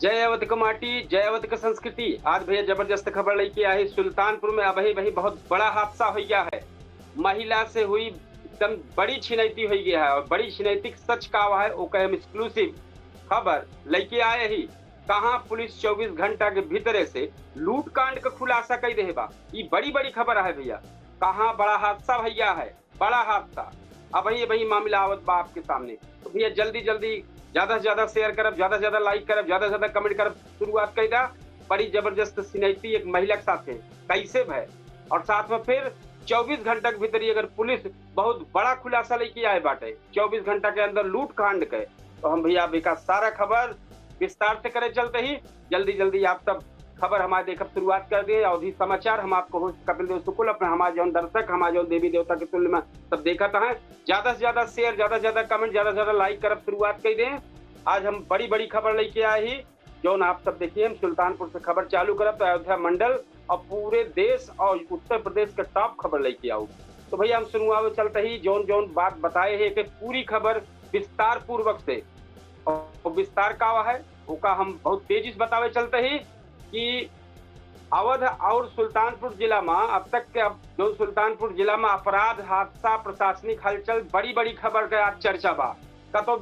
जय अवध का माटी, जय अवध का संस्कृति। आज भैया जबरदस्त खबर लेके आए सुल्तानपुर में अभी वही बहुत बड़ा हादसा हो गया है। महिला से हुई एकदम बड़ी छिनैती हो गया है और बड़ी छिनैती सच का हुआ है वो हम एक्सक्लूसिव खबर लेके आए ही। कहाँ पुलिस 24 घंटा के भीतरे से लूट कांड का खुलासा कर दे बा। ये बड़ी बड़ी खबर है भैया। कहाँ बड़ा हादसा भैया है, बड़ा हादसा। अब वही मामला आवत बा आपके सामने। तो भैया जल्दी जल्दी ज्यादा से ज्यादा शेयर करब, ज्यादा से ज्यादा लाइक करब, ज्यादा से ज्यादा कमेंट करब। शुरुआत कर दा बड़ी जबरदस्त सिनैती एक महिला के साथ कैसे है और साथ में फिर 24 घंटा के भीतर ही अगर पुलिस बहुत बड़ा खुलासा लेके आए बाटे 24 घंटा के अंदर लूट कांड के। तो हम भैया अभी का सारा खबर विस्तार से करे चलते ही जल्दी जल्दी आप सब खबर हमारे देखब शुरुआत कर दिए। अवधि समाचार हम आपको होस्ट कपिल देव सुकुल अपने हमारे जो दर्शक हमारे जो देवी देवता के तुल्य में सब देखा है। ज्यादा से ज्यादा शेयर, ज्यादा से ज्यादा कमेंट, ज्यादा से ज्यादा लाइक करब शुरुआत कर दें। आज हम बड़ी बड़ी खबर लेके आए ही जो आप सब देखिए। हम सुल्तानपुर से खबर चालू करब तो अयोध्या मंडल और पूरे देश और उत्तर प्रदेश के टॉप खबर लेके आऊ। तो भैया हम शुरुआत चलते ही जोन जोन बात बताए है कि पूरी खबर विस्तार पूर्वक से और विस्तार का हुआ है उसका हम बहुत तेजी से बतावे चलते ही कि अवध और सुल्तानपुर जिला में अब तक के अब जो सुल्तानपुर जिला में अपराध, हादसा, प्रशासनिक हलचल बड़ी बड़ी खबर के आज चर्चा बा। कतो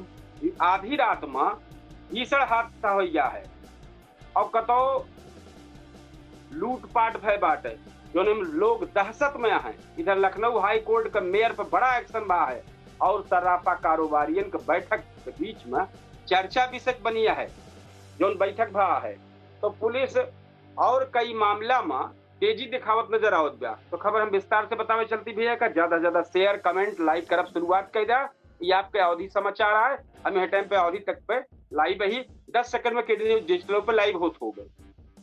आधी रात में भीषण हादसा हो गया है और कतो लूटपाट भय बाटे जो लोग दहशत में है। इधर लखनऊ हाई कोर्ट का मेयर पर बड़ा एक्शन बा है और सर्राफा कारोबारियन के बैठक के बीच में चर्चा विषय बनिया है जो बैठक भा है। तो पुलिस और कई मामला में तेजी दिखावत नजर आवत बा। तो खबर हम विस्तार से बतावे चलती भी है का ज्यादा से ज्यादा शेयर, कमेंट, लाइक करब शुरुआत कर दा। ये आपके अवधि समाचार आए हम टाइम पे अवधि तक पे लाइव ही 10 सेकंड में डिजिटल पे लाइव होस्ट हो गए।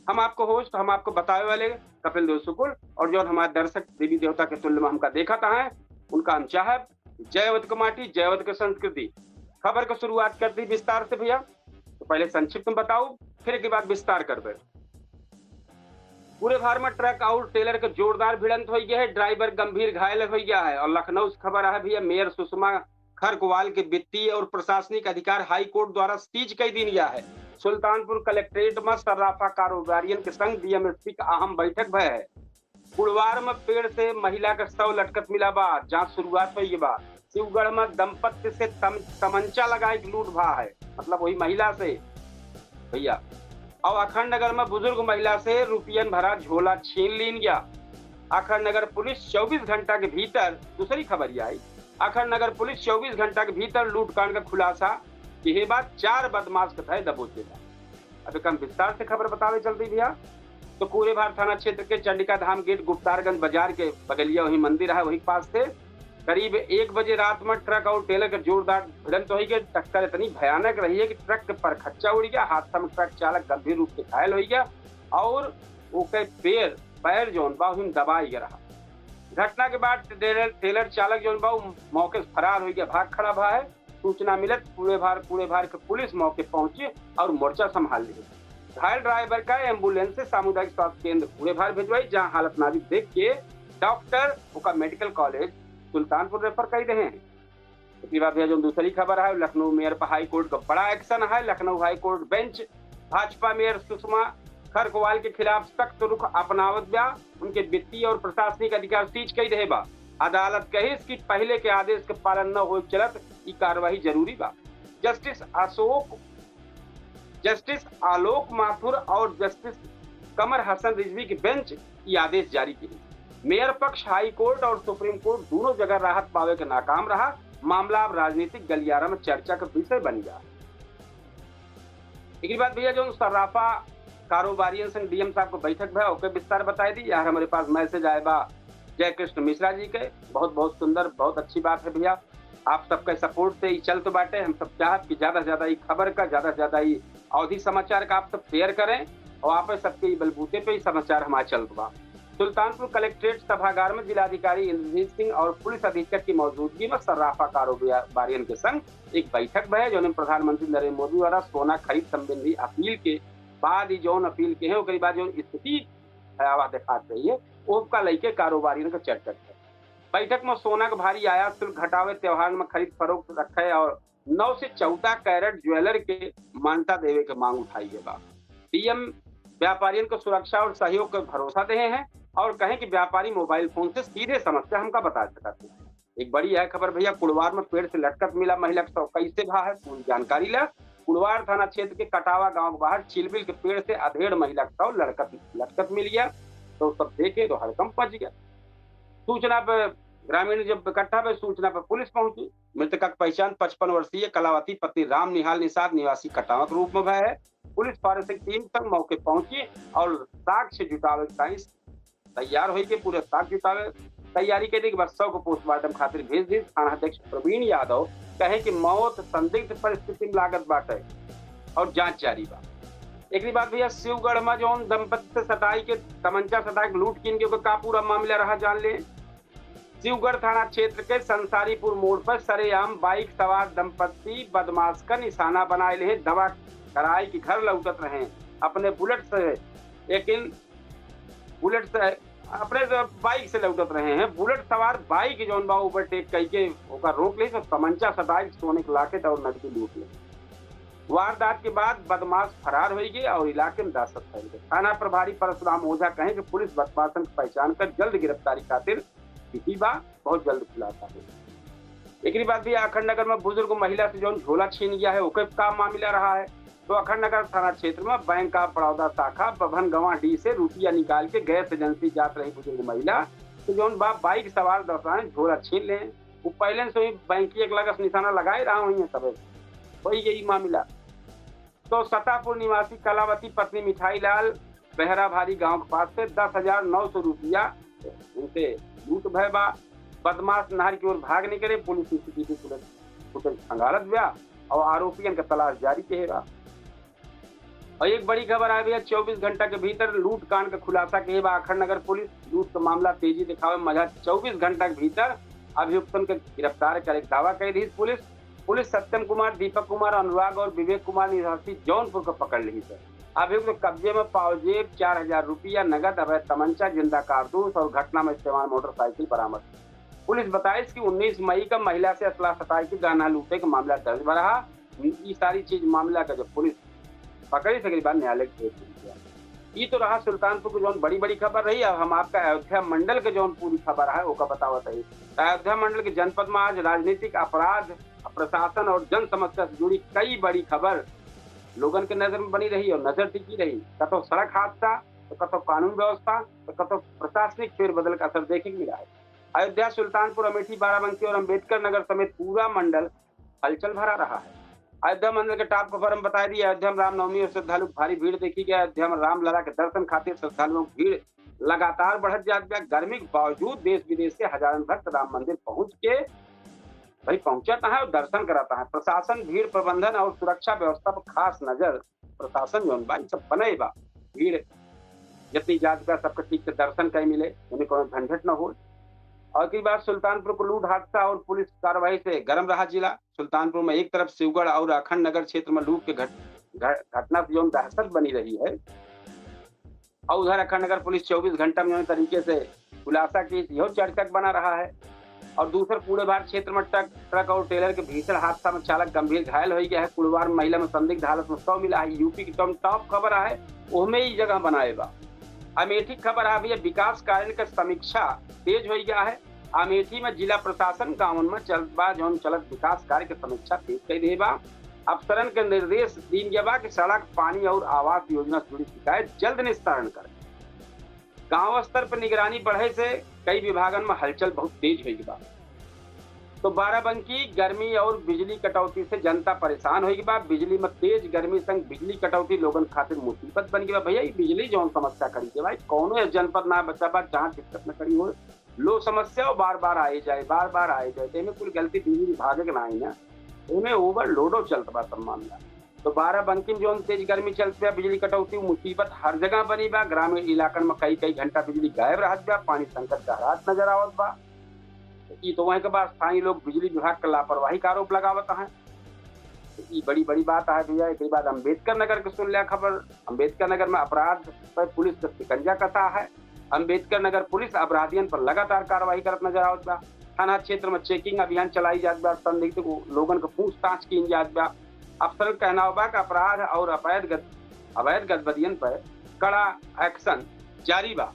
हम आपको होस्ट, हम आपको बतावे वाले कपिल देव सुकुल और जो हमारे दर्शक देवी देवता के तुल्य में हमका देखा है उनका हम चाहब जय अवध का माटी, जय अवध का संस्कृति। खबर को शुरुआत करती विस्तार से भैया। तो पहले संक्षिप्त में बताऊ फिर के बाद विस्तार करबे। पूरे भार में ट्रक और टेलर का जोरदार भिड़ंत हो गया है, ड्राइवर गंभीर घायल हो गया है। और लखनऊ से खबर है भैया मेयर सुषमा खरगोवाल के वित्तीय और प्रशासनिक अधिकार हाई कोर्ट द्वारा सीज कर दी गया है। सुल्तानपुर कलेक्ट्रेट में सर्राफा कारोबारियन के संग डीएमएसपी का अहम बैठक भय है। कुड़वार में पेड़ से महिला का शव लटकत मिला बा, जांच शुरुआत हुई बा। शिवगढ़ में दंपत्ति से तमंचा लगाए लूट भा है, मतलब वही महिला से भैया। और अखंड नगर में बुजुर्ग महिला से रुपयन भरा झोला छीन लीन गया। अखंड नगर पुलिस 24 घंटा के भीतर, दूसरी खबर यह आई, अखंड नगर पुलिस 24 घंटा के भीतर लूटकांड का खुलासा के बाद 4 बदमाश कथाए दबोचेगा। अब कम विस्तार से खबर बतावे चलती भैया। तो पूरे भार थाना क्षेत्र के चंडिका धाम गेट गुप्तारगंज बाजार के बगलिया वही मंदिर है वही पास से करीब 1 बजे रात में ट्रक और टेलर का जोरदार भिड़ंत हो गया। टक्कर इतनी भयानक रही है कि ट्रक के परखच्चा उड़ गया। हादसा में ट्रक चालक गंभीर रूप से घायल हो गया और उसके पैर जोन बा दबाई गया रहा। घटना के बाद टेलर चालक जोन बा मौके से फरार हो गया, भाग खड़ा भा है। सूचना मिलत पूरे भार के पुलिस मौके पहुंची और मोर्चा संभाल लिया। घायल ड्राइवर का एम्बुलेंस से सामुदायिक स्वास्थ्य केंद्र पूरे भार भिजवाई, जहां हालत नाजुक देख के डॉक्टर उसका मेडिकल कॉलेज सुल्तानपुर रेफर कर रहे हैं। इसके बाद जो दूसरी खबर है लखनऊ मेयर पर हाई कोर्ट का बड़ा एक्शन है। Lucknow high court bench Bhajpa mayor Sushma Khargowal के खिलाफ सख्त रुख अपनावत बा। उनके वित्तीय और प्रशासनिक अधिकार सीज कर रहे बा। अदालत कही इसकी पहले के आदेश के पालन न हो चलत ये कार्रवाई जरूरी बा। जस्टिस आलोक माथुर और जस्टिस कमर हसन रिजवी की बेंच ये आदेश जारी की। मेयर पक्ष हाई कोर्ट और सुप्रीम कोर्ट दोनों जगह राहत पावे के नाकाम रहा। मामला अब राजनीतिक गलियारा में चर्चा का विषय बन गया। एक बात भैया जो सर्राफा कारोबारियों संग डीएम साहब को बैठक है ओके विस्तार बताई दी। यार हमारे पास मैसेज आए बा जय कृष्ण मिश्रा जी के, बहुत बहुत सुंदर, बहुत अच्छी बात है भैया। आप सबके सपोर्ट से ही चल तो बाटे। हम सब चाहत कि ज्यादा से ज्यादा ये खबर का, ज्यादा से ज्यादा ये अवधि समाचार का आप सब शेयर करें और आप सबके बलबूते पे ही समाचार हमारे चल बा। सुल्तानपुर कलेक्ट्रेट सभागार में जिलाधिकारी इंद्रजीत सिंह और पुलिस अधीक्षक की मौजूदगी में सर्राफा कारोबारियन के संग एक बैठक भय जो प्रधानमंत्री नरेंद्र मोदी द्वारा सोना खरीद संबंधी अपील के बाद ही जौन अपील के हैं उसके बाद जो स्थिति भयावह दिखा रही है उसका लेके कारोबारियों का चर्चा है। बैठक में सोना का भारी आयात शुल्क घटावे, त्योहार में खरीद फरोख्त रखे और 9 से 14 कैरेट ज्वेलर के मान्यता देवे के मांग उठाई है बा। डीएम व्यापारियों को सुरक्षा और सहयोग का भरोसा दे हैं और कहें कि व्यापारी मोबाइल फोन से सीधे समस्या हमका बता सकते हैं। एक बड़ी है खबर भैया, कुड़वार में पेड़ से लटकत मिला महिला का शव कैसे भा है, पूरी जानकारी ला। कुड़वार थाना क्षेत्र के कटावा गांव के बाहर चिलबिल के पेड़ से अधेड़ महिला का शव लटकत मिल गया। तो सब देखे तो हड़कंप मच गया। सूचना पर ग्रामीण जब इकट्ठा हुए, सूचना पर पुलिस पहुंची। मृतक की पहचान 55 वर्षीय कलावती पति राम निहाल निषाद निवासी कटावा के रूप में भय है। पुलिस फॉरेंसिक टीम तक मौके पहुंची और साक्ष्य जुटावे तैयार हुई के पूरे साक्ष्य जुटावे तैयारी के बाद शव को पोस्टमार्टम खातिर भेज दी। थाना अध्यक्ष प्रवीण यादव कहे कि मौत संदिग्ध परिस्थिति में लागत बाटे और जांच जारी बा। एक बात भैया, शिवगढ़ में जो दंपति से सताई के तमंचा सताई लूट किन के का पूरा मामला रहा जान ले। शिवगढ़ थाना क्षेत्र के संसारीपुर मोड़ पर सरेआम बाइक सवार दंपति बदमाश का निशाना बनाए ले दवा कराए कि घर लौटत रहे अपने बुलेट से, लेकिन बुलेट से अपने बाइक से लौटत रहे हैं। बुलेट सवार बाइक जौन बा ओवरटेक करके ओकर रोक ली तो तमंचा सताई सोने के लाकेट और नकदी लूट ली। वारदात के बाद बदमाश फरार हो गए और इलाके में दहशत फैल गई। थाना प्रभारी परशुराम ओझा कहे कि पुलिस बदमाशन की पहचान कर जल्द गिरफ्तारी खातिर बहुत जल्द खुलासा हो। एक बात भी, अखंड नगर में बुजुर्ग महिला से जो झोला छीन गया है ओके का मामला रहा है। तो अखंड नगर थाना क्षेत्र में बैंक ऑफ बड़ौदा शाखा बभन गंवा डी से रुपया निकाल के गैस एजेंसी जात रही बुजुर्ग महिला तो जो बाइक सवार दर्शाए झोला छीन ले। वो पहले से ही बैंक की एक लगस निशाना लगाए रहा हुई है, तब वही यही मामला। तो सतापुर निवासी कलावती पत्नी मिठाई लाल बहरा भारी गांव के पास से 10,900 रुपया उनसे लूट भय बा। बदमाश नहर की ओर भाग निकले। पुलिस सीसीटीवी फुटेज खंगालत गया और आरोपियों का तलाश जारी रहेगा। और एक बड़ी खबर आ गई है, 24 घंटा के भीतर लूट कांड का खुलासा किए बा अखंड नगर पुलिस। लूट का मामला तेजी दिखावे मजा 24 घंटा के भीतर अभियुक्तन के गिरफ्तार करे दावा कर दी पुलिस। सत्यम कुमार, दीपक कुमार, अनुराग और विवेक कुमार निवासी जौनपुर को पकड़ ली है। अभियुक्त कब्जे में पावजेब 4,000 रुपया नगद, अवैध तमंचा, जिंदा कारतूस और घटना में इस्तेमाल मोटरसाइकिल बरामद। पुलिस बताई कि 19 मई का महिला से असला सताई की गहना लूटे का मामला दर्ज रहा। ये सारी चीज मामला का जब पुलिस पकड़ी सके बाद न्यायालय भेज दिया। ये तो रहा सुल्तानपुर की जोन बड़ी खबर रही। अब हम आपका अयोध्या मंडल के जोन पूरी खबर है वो बतावत है। अयोध्या मंडल के जनपद में आज राजनीतिक अपराध, प्रशासन और जन समस्या से जुड़ी कई बड़ी खबर लोगन के नजर में बनी रही और नजर टिकी रही। कतो सड़क हादसा तो कतो कानून व्यवस्था तो कतो प्रशासनिक फेरबदल का असर देखे को मिला है। अयोध्या, सुल्तानपुर, अमेठी, बाराबंकी और अम्बेडकर नगर समेत पूरा मंडल हलचल भरा रहा है। अयोध्या मंडल के टॉप खबर हम बता दी। अयोध्या में रामनवमी और श्रद्धालु भारी भीड़ देखी गई। अयोध्या में रामलला के दर्शन खातिर श्रद्धालुओं की भीड़ लगातार बढ़त जात गया। गर्मी के बावजूद देश विदेश से हजारों भक्त राम मंदिर पहुंच के पहुंचाता है और दर्शन कराता है। प्रशासन भीड़ प्रबंधन और सुरक्षा व्यवस्था पर खास नजर प्रशासन जो सब बने बा। भीड़ जितनी जात बा सबके ठीक से दर्शन कहीं मिले, उन्हें कोई झंझट न हो। और की बात, सुल्तानपुर को लूट हादसा और पुलिस कार्रवाई से गर्म रहा जिला। सुल्तानपुर में एक तरफ शिवगढ़ और अखंड नगर क्षेत्र में लूट के घटना से जो दहशत बनी रही है और उधर अखंड नगर पुलिस 24 घंटा में तरीके से खुलासा की यह चर्चा बना रहा है। और दूसरे कूड़ेबार क्षेत्र में ट्रक और ट्रेलर के भीषण हादसा में चालक गंभीर घायल हो गया है। कुड़वार में महिला में संदिग्ध हालत में शव मिला है। यूपी की टॉप खबर है उसमें ही जगह बनाएगा। अमेठी खबर आ है, विकास कार्य का समीक्षा तेज हो गया है। अमेठी में जिला प्रशासन गाँव में चलत विकास कार्य की समीक्षा तेज कर देगा। अफसरन के निर्देश दीन गया कि सड़क, पानी और आवास योजना से जुड़ी शिकायत जल्द निस्तारण करें। गांव स्तर पर निगरानी बढ़े से कई विभागन में हलचल बहुत तेज हुई बा। तो बाराबंकी गर्मी और बिजली कटौती से जनता परेशान होगी बा। बिजली में तेज गर्मी संग बिजली कटौती लोगन खातिर मुसीबत बन गई भैया। बिजली जो समस्या करी के भाई कौनो जनपद ना बचा बा जहाँ दिक्कत न करी हो। लो समस्या बार बार आए जाए तो कुल गलती बिजली विभाग के ना आई ना, इनमें ओवरलोडो चलता बा सब मामला। तो बाराबंकी में जो तेज गर्मी चलती है, बिजली कटौती मुसीबत हर जगह बनी बा। ग्रामीण इलाकन में कई घंटा बिजली गायब रहत बा। पानी संकट का हालात नजर आवत बा। तो वहीं के बाद स्थानीय लोग बिजली विभाग का लापरवाही का आरोप लगावत है। ये बड़ी बात है भैया। एक बाद अम्बेडकर नगर के सुन लिया खबर। अम्बेडकर नगर में अपराध पर पुलिस का शिकंजा कसा है। अम्बेडकर नगर पुलिस अपराधियों पर लगातार कार्रवाई करत नजर आवत बा। थाना क्षेत्र में चेकिंग अभियान चलाई जात बा, संदिग्ध लोगन के पूछताछ की जात बा। अफसर कहना बा का अपराध और अवैध गतिविधियन पर कड़ा एक्शन जारी बा।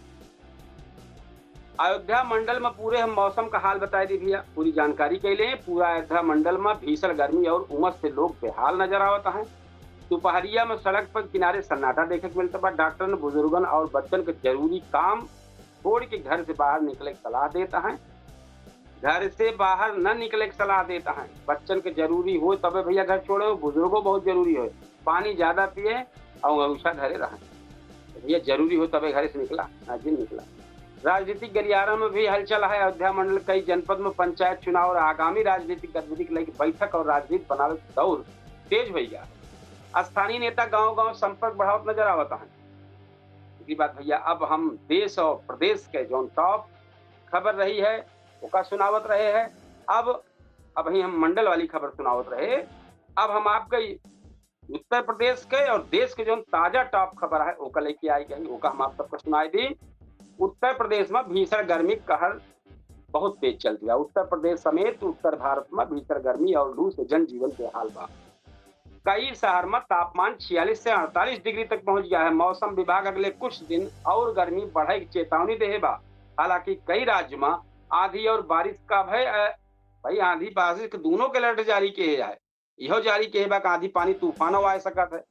अयोध्या मंडल में पूरे हम मौसम का हाल बताए दी भैया, पूरी जानकारी के लिए। पूरा अयोध्या मंडल में भीषण गर्मी और उमस से लोग बेहाल नजर आवता है। दोपहरिया में सड़क पर किनारे सन्नाटा देखे को मिलता बा। डॉक्टर ने बुजुर्गन और बच्चन के जरूरी काम छोड़ के घर से बाहर निकले की सलाह देता है। घर से बाहर न निकले की सलाह देता है। बच्चन के जरूरी हो तबे भैया घर छोड़े, बुजुर्गों बहुत जरूरी हो, पानी ज्यादा पिए और अंगूठा धरे रहे। भैया जरूरी हो तबे घर से निकला, जिन निकला। राजनीतिक गलियारा में भी हलचल है। अयोध्या मंडल कई जनपद में पंचायत चुनाव और आगामी राजनीतिक गतिविधि के लिए बैठक और राजनीति बनावे दौर तेज हो गया। स्थानीय नेता गांव-गांव संपर्क बढ़ावत नजर आवता है। इसी बात भैया अब हम देश और प्रदेश के जो टॉप खबर रही है उसका सुनावत रहे हैं। अब ही हम मंडल वाली खबर सुनावत रहे। अब हम आपके उत्तर प्रदेश के और देश के जो ताजा टॉप खबर है वो लेके आई गई, वो हम आप सबको सुनाई दी। उत्तर प्रदेश में भीषण गर्मी कहर बहुत तेज चलती है। उत्तर प्रदेश समेत उत्तर भारत में भीषण गर्मी और लू से जनजीवन के हाल बा। कई शहर में तापमान 46 से 48 डिग्री तक पहुंच गया है। मौसम विभाग अगले कुछ दिन और गर्मी बढ़े की चेतावनी दे बा। हालांकि कई राज्य में आंधी और बारिश का भय भाई, आंधी बारिश के दोनों के अलर्ट जारी किए है। यह जारी किए बा आंधी पानी तूफान आ सकता है।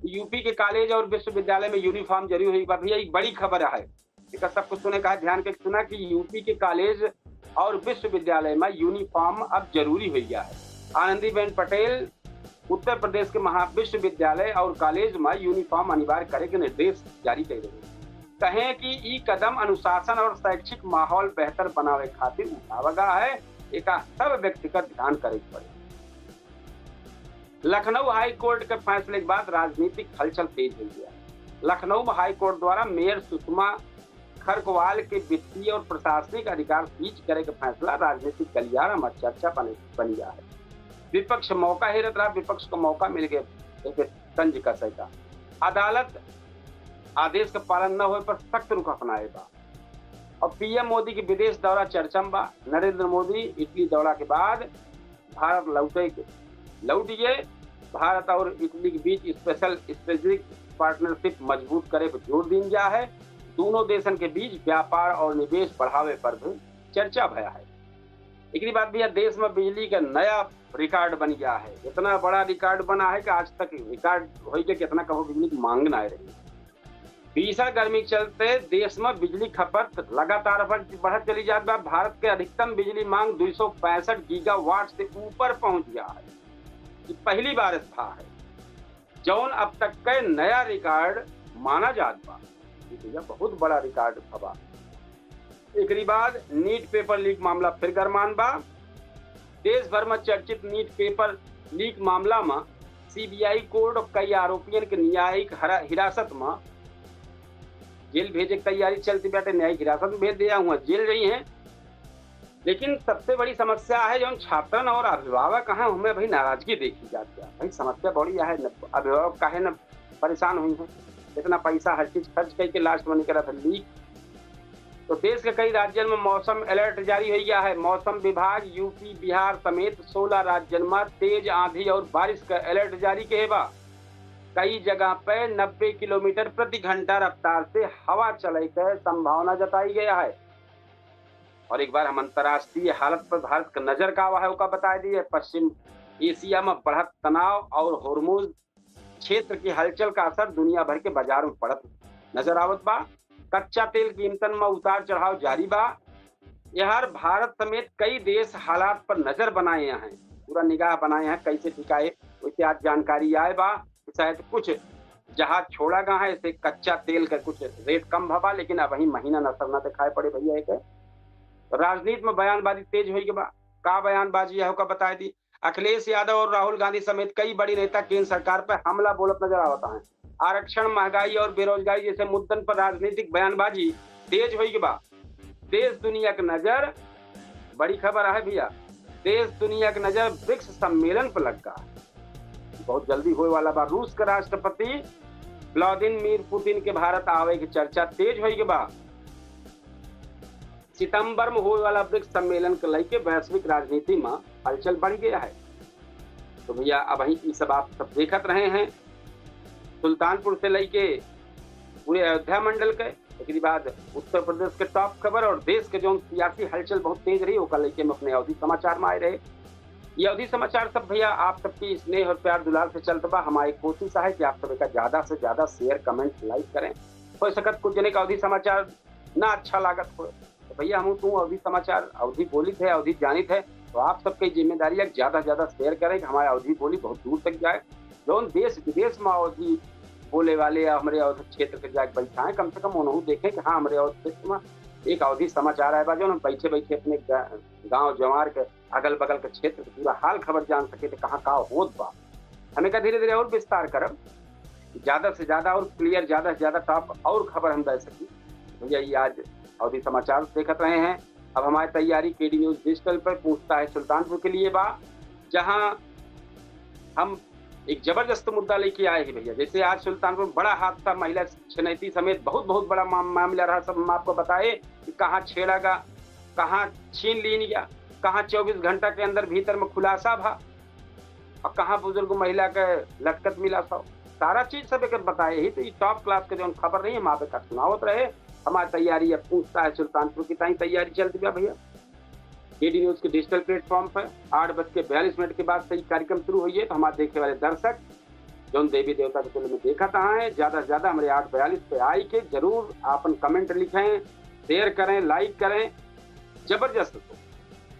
यूपी के कॉलेज और विश्वविद्यालय में यूनिफॉर्म जरूरी हुई बा। भैया एक बड़ी खबर है, सब कुछ सुने का ध्यान के सुना कि यूपी के कॉलेज और विश्वविद्यालय में यूनिफॉर्म अब जरूरी हो गया है। आनंदीबेन पटेल उत्तर प्रदेश के विश्वविद्यालय और कॉलेज में यूनिफॉर्म अनिवार्य करे के निर्देश जारी कर रहे हैं। कहें कि ई कदम अनुशासन और शैक्षिक माहौल बेहतर बनावे खातिर उठावा गया है। एक सब व्यक्तिगत ध्यान करे पड़े। लखनऊ हाई कोर्ट के फैसले के बाद राजनीतिक हलचल तेज हो गया। लखनऊ हाई कोर्ट द्वारा मेयर सुषमा खरगोवाल के वित्तीय और प्रशासनिक अधिकार सीज करे का फैसला राजनीतिक गलियारा में चर्चा बन गया है। विपक्ष मौका हेरत रहा, विपक्ष को मौका मिल गया एक तंज कसे का। अदालत आदेश का पालन न होने पर सख्त रुख अपनाए बा। और पीएम मोदी की विदेश दौरा चर्चा में बा। नरेंद्र मोदी इटली दौरा के बाद भारत लौटिए। भारत और इटली के बीच स्ट्रेटेजिक पार्टनरशिप मजबूत करे पर जोर दिया गया है। दोनों देशन के बीच व्यापार और निवेश बढ़ावे पर भी चर्चा भया है। एक बात भैया, देश में बिजली का नया रिकॉर्ड बन गया है। इतना बड़ा रिकॉर्ड बना है कि आज तक रिकॉर्ड हो गया कितना कहो बिजली की मांग ना रही। भीषण गर्मी के चलते देश में बिजली खपत लगातार बढ़त चली जाती है। भारत के अधिकतम बिजली मांग 265 गीगावाट से ऊपर पहुंच गया है। ये पहली बार था है जौन अब तक का नया रिकॉर्ड माना जाता बा। ये बहुत बड़ा रिकॉर्ड था। एक बाद नीट पेपर लीक मामला फिर गरमान बा। देश भर में चर्चित नीट पेपर लीक मामला में सीबीआई कोर्ट और कई आरोपियों के न्यायिक हिरासत में जेल भेजे की तैयारी चलती बैठे। न्यायिक हिरासत में भेज दिया हुआ, जेल रही है। लेकिन सबसे बड़ी समस्या है जो छात्रन और अभिभावक हैं उनमें भाई नाराजगी देखी जाती है। भाई समस्या बड़ी है, अभिभावक काहे न परेशान हुई है। इतना पैसा हर चीज खर्च करके लास्ट में निकला था लीक। तो देश के कई राज्यों में मौसम अलर्ट जारी हो गया है। मौसम विभाग यूपी बिहार समेत 16 राज्यों में तेज आंधी और बारिश का अलर्ट जारी किए बा। कई जगह पे 90 किलोमीटर प्रति घंटा रफ्तार से हवा चले के संभावना जताई गया है। और एक बार हम अंतर्राष्ट्रीय हालत पर भारत का नजर का हुआ है उसका बता दिए। पश्चिम एशिया में बढ़त तनाव और हॉर्मोज क्षेत्र की हलचल का असर दुनिया भर के बाजार में पड़त नजर आवत बा। कच्चा तेल कीमतन में उतार चढ़ाव जारी बा। यार भारत समेत कई देश हालात पर नजर बनाए हैं, पूरा निगाह बनाए हैं कैसे टिकाए। वैसे आज जानकारी आए बा शायद कुछ जहाज छोड़ा गया है, इसे कच्चा तेल का कुछ रेट कम भवा, लेकिन अब वही महीना नसर न दिखाई पड़े भैया। एक राजनीति में बयानबाजी तेज हुई का बयानबाजी है का बताई दी। अखिलेश यादव और राहुल गांधी समेत कई बड़ी नेता केंद्र सरकार पर हमला बोलत नजर आता है। आरक्षण, महंगाई और बेरोजगारी जैसे मुद्दन पर राजनीतिक बयानबाजी तेज हुई बा। देश दुनिया की नजर, बड़ी खबर है भैया, देश दुनिया की नजर ब्रिक्स सम्मेलन पर लग गया, बहुत जल्दी होने वाला बा। रूस के राष्ट्रपति व्लादिमीर पुतिन के भारत आवे की चर्चा तेज हुई बा। सितंबर में होने वाला ब्रिक्स सम्मेलन के लेके वैश्विक राजनीति में हलचल बढ़ गया है। तो भैया अब ये सब आप सब देखत रहे हैं, सुल्तानपुर से लेके पूरे अयोध्या मंडल के, एक बाद उत्तर प्रदेश के टॉप खबर और देश के जो सियासी हलचल बहुत तेज रही वो लेके हम अपने अवधि समाचार में आए रहे। ये अवधि समाचार सब भैया आप सबकी स्नेह और प्यार दुलार से चलता बा। हमारी कोशिश है कि आप सभी का ज्यादा से ज्यादा शेयर कमेंट लाइक करें। हो सकत कुछ जने का अवधि समाचार ना अच्छा लागत हो तो भैया हम तू अवधि समाचार अवधि बोलित है, अवधि जानित है, तो आप सबकी जिम्मेदारी है ज्यादा से ज्यादा शेयर करें कि हमारी अवधि बोली बहुत दूर तक जाए। जो देश विदेश में अवधि बोले वाले या हमारे अवधि क्षेत्र के जाके बैठा है, कम से कम उन्होंने देखें कि हाँ हमारे अवधि क्षेत्र में एक अवधि समाचार आए बा जो बैठे बैठे अपने गांव जवार के अगल बगल के क्षेत्र के पूरा हाल खबर जान सके थे कहाँ कहाँ होत बा। हमें का धीरे धीरे और विस्तार करब, ज्यादा से ज्यादा और क्लियर, ज्यादा से ज्यादा टॉप और खबर हम दे सकी। भैया ये आज अवधि समाचार देखते रहे हैं। अब हमारी तैयारी केडी न्यूज डिजिटल पर पूछता है सुल्तानपुर के लिए बा, जहां हम एक जबरदस्त मुद्दा लेके आए हैं भैया। जैसे आज सुल्तानपुर बड़ा हादसा, महिला छनैती समेत बहुत बड़ा मामला रहा। सब हम आपको बताए कि कहाँ छेड़ागा, कहाँ छीन लीन गया, कहाँ 24 घंटा के अंदर भीतर में खुलासा भा और कहाँ बुजुर्ग महिला के लटकत मिला था। सारा चीज सब एक बताए ही। तो ये टॉप क्लास के जो खबर नहीं हम आप सुनावत रहे। हमारी तैयारी अब पूछता है सुल्तानपुर की तैयारी चलती है भैया केडी न्यूज के डिजिटल प्लेटफॉर्म पर 8:42 के बाद से कार्यक्रम शुरू हुई है। तो हमारे देखने वाले दर्शक जो देवी देवता के तुल्य में देखा कहाँ है, ज्यादा से ज्यादा हमारे 8:42 पे आई के जरूर अपन कमेंट लिखें, शेयर करें, लाइक करें, जबरदस्त हो।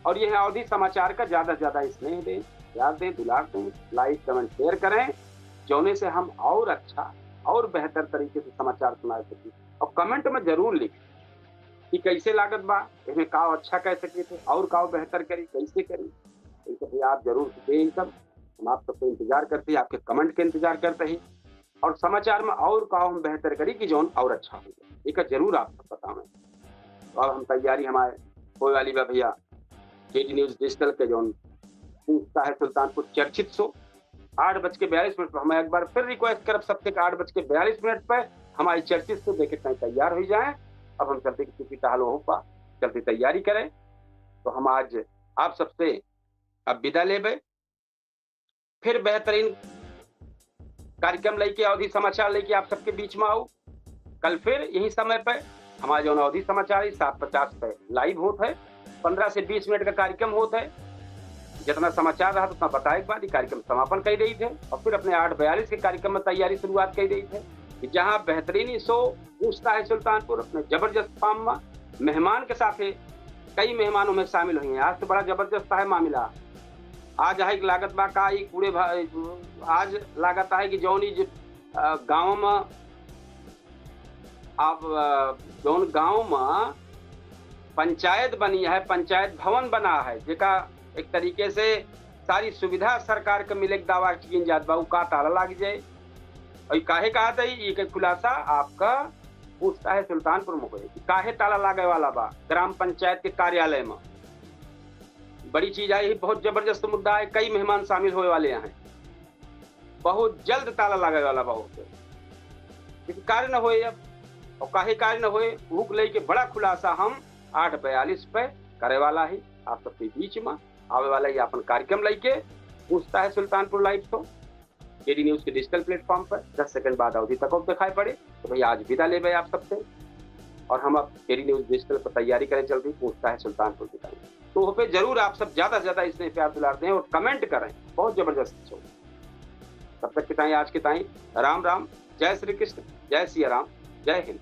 और यह अवधि समाचार का ज्यादा से ज्यादा स्नेह दें, प्यार दें, दुलार दें, लाइक कमेंट शेयर करें, जोने से हम और अच्छा और बेहतर तरीके से समाचार सुना सकें। और कमेंट में जरूर लिखें कि कैसे लागत बा, इसमें का अच्छा कह सके थे और का बेहतर करी, कैसे करी। तो आप जरूर दें सब, हम आप सबको इंतजार करते हैं, आपके कमेंट के इंतजार करते हैं और समाचार में और का हम बेहतर करी कि जोन और अच्छा हो जाए, एक जरूर आप सब बतावें। तो अब हम तैयारी हमारे होने वाली बा भैया केडी न्यूज डिजिटल के जोन पूछता है सुल्तानपुर चर्चित शो 8:42 पर। हमें एक बार फिर रिक्वेस्ट करब सबसे 8:42 पर हमारी चर्चित शो देखे कहीं तैयार हो जाए। अब हम चलते किसी टाल हो पा चलते तैयारी करें। तो हम आज आप सबसे अब विदा लेबे, फिर बेहतरीन कार्यक्रम लेके अवधि समाचार लेके आप सबके बीच में आओ। कल फिर यही समय पर हमारा जो अवधि समाचार 7:50 पे लाइव होता है। 15 से 20 मिनट का कार्यक्रम होता है। जितना समाचार रहा उतना बताए के बाद कार्यक्रम समापन कर रही थे और फिर अपने 8:42 के कार्यक्रम में तैयारी शुरुआत कर रही थे, जहां बेहतरीन शो पूछता है सुल्तानपुर अपने जबरदस्त फॉर्म में मेहमान के साथ कई मेहमानों में शामिल हुए हैं। आज तो बड़ा जबरदस्त है मामला। आज है लागत बा का पूरे आज लागत है कि जौन गाँव में अब जौन गाँव में पंचायत बनी है, पंचायत भवन बना है, जेका एक तरीके से सारी सुविधा सरकार के मिले दावा की जात बा का ताला लग जाए। और काहे कहा था ये खुलासा आपका पूछता है सुल्तानपुर में कि काहे ताला लागे वाला बा ग्राम पंचायत के कार्यालय में। बड़ी चीज आई, बहुत जबरदस्त मुद्दा है, कई मेहमान शामिल होने वाले हैं, बहुत जल्द ताला लागे वाला बहुत कार्य न होए। अब और काहे कार्य न होए भूख लेके बड़ा खुलासा हम 8:42 पे करे वाला है आप सबके बीच में आवे वाला ही अपन कार्यक्रम लेके पूछता है Sultanpur live show KD news के डिजिटल प्लेटफॉर्म पर 10 सेकंड बाद अवधि तक दिखाई पड़े। तो भैया आज विदा ले आप सबसे और हम अब केडी न्यूज डिजिटल पर तैयारी करें जल्दी पूछता है सुल्तानपुर की टाइम। तो पे जरूर आप सब ज्यादा से ज्यादा इसमें प्यार दुलार दें और कमेंट करें, बहुत जबरदस्त शो। तब तक की ताई आज की ताई राम राम, जय श्री कृष्ण, जय सिया राम, जय हिंद।